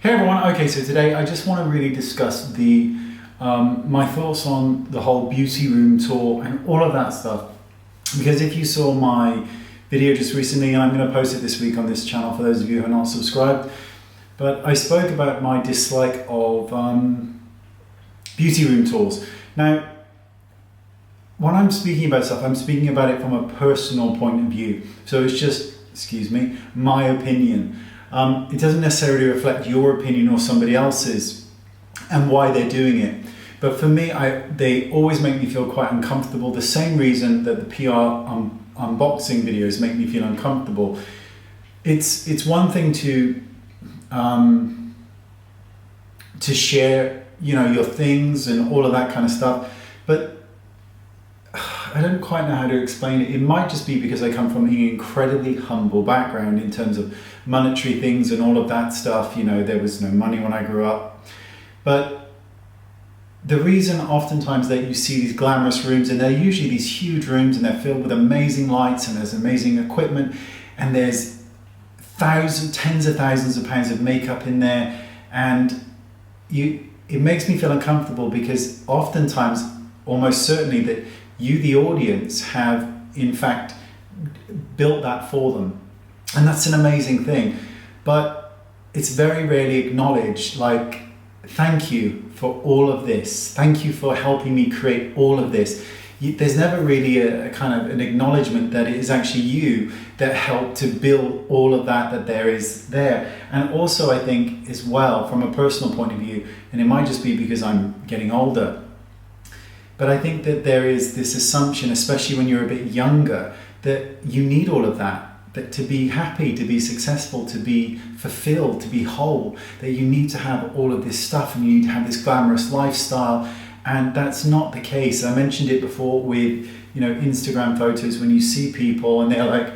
Hey everyone, okay, so today I just want to really discuss my thoughts on the whole beauty room tour and all of that stuff. Because if you saw my video just recently, and I'm going to post it this week on this channel for those of you who are not subscribed, but I spoke about my dislike of beauty room tours. Now, when I'm speaking about stuff, I'm speaking about it from a personal point of view. So it's just, my opinion. It doesn't necessarily reflect your opinion or somebody else's and why they're doing it. But for me, they always make me feel quite uncomfortable. The same reason that the PR unboxing videos make me feel uncomfortable. It's one thing to share, your things and all of that kind of stuff, but I don't quite know how to explain it. It might just be because I come from an incredibly humble background in terms of monetary things and all of that stuff. There was no money when I grew up. But the reason oftentimes that you see these glamorous rooms, and they're usually these huge rooms and they're filled with amazing lights and there's amazing equipment and there's tens of thousands of pounds of makeup in there, and it makes me feel uncomfortable because oftentimes, almost certainly, that you, the audience, have in fact built that for them. And that's an amazing thing. But it's very rarely acknowledged, like, thank you for all of this. Thank you for helping me create all of this. There's never really a kind of an acknowledgement that it is actually you that helped to build all of that there is there. And also I think as well, from a personal point of view, and it might just be because I'm getting older, but I think that there is this assumption, especially when you're a bit younger, that you need all of that to be happy, to be successful, to be fulfilled, to be whole, that you need to have all of this stuff and you need to have this glamorous lifestyle. And that's not the case. I mentioned it before with, Instagram photos, when you see people and they're like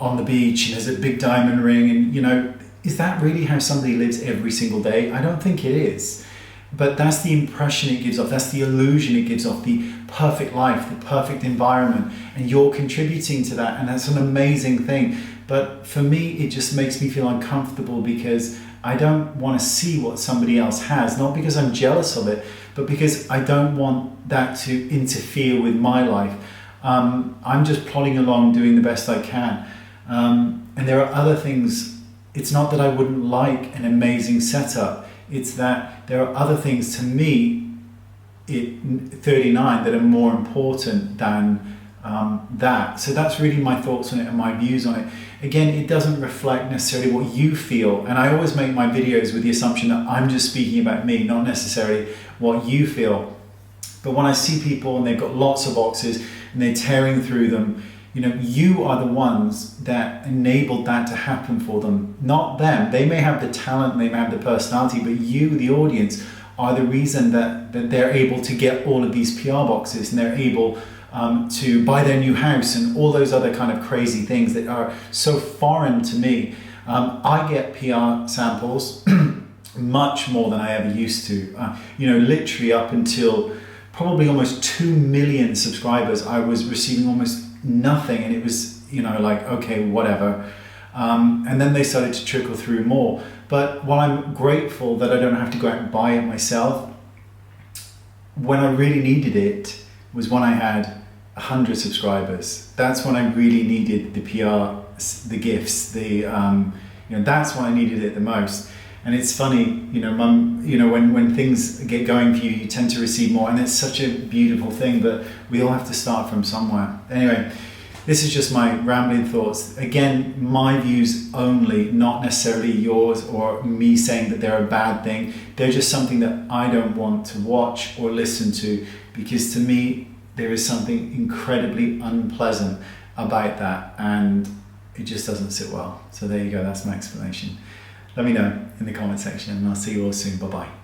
on the beach and there's a big diamond ring and, is that really how somebody lives every single day? I don't think it is. But that's the impression it gives off, that's the illusion it gives off, the perfect life, the perfect environment, and you're contributing to that, and that's an amazing thing. But for me, it just makes me feel uncomfortable because I don't want to see what somebody else has, not because I'm jealous of it, but because I don't want that to interfere with my life. I'm just plodding along doing the best I can. And there are other things. It's not that I wouldn't like an amazing setup. It's that there are other things to me at 39 that are more important than that. So that's really my thoughts on it and my views on it. Again, it doesn't reflect necessarily what you feel. And I always make my videos with the assumption that I'm just speaking about me, not necessarily what you feel. But when I see people and they've got lots of boxes and they're tearing through them, you are the ones that enabled that to happen for them, not them. They may have the talent, they may have the personality, but you, the audience, are the reason that they're able to get all of these PR boxes and they're able to buy their new house and all those other kind of crazy things that are so foreign to me. I get PR samples much more than I ever used to. Literally up until probably almost 2 million subscribers, I was receiving almost nothing, and it was okay, whatever, and then they started to trickle through more. But while I'm grateful that I don't have to go out and buy it myself, when I really needed it was when I had 100 subscribers. That's when I really needed the PR, the gifts, that's when I needed it the most. And it's funny, when things get going for you, you tend to receive more, and it's such a beautiful thing, but we all have to start from somewhere. Anyway, this is just my rambling thoughts. Again, my views only, not necessarily yours or me saying that they're a bad thing. They're just something that I don't want to watch or listen to, because to me, there is something incredibly unpleasant about that, and it just doesn't sit well. So there you go, that's my explanation. Let me know in the comment section, and I'll see you all soon. Bye-bye.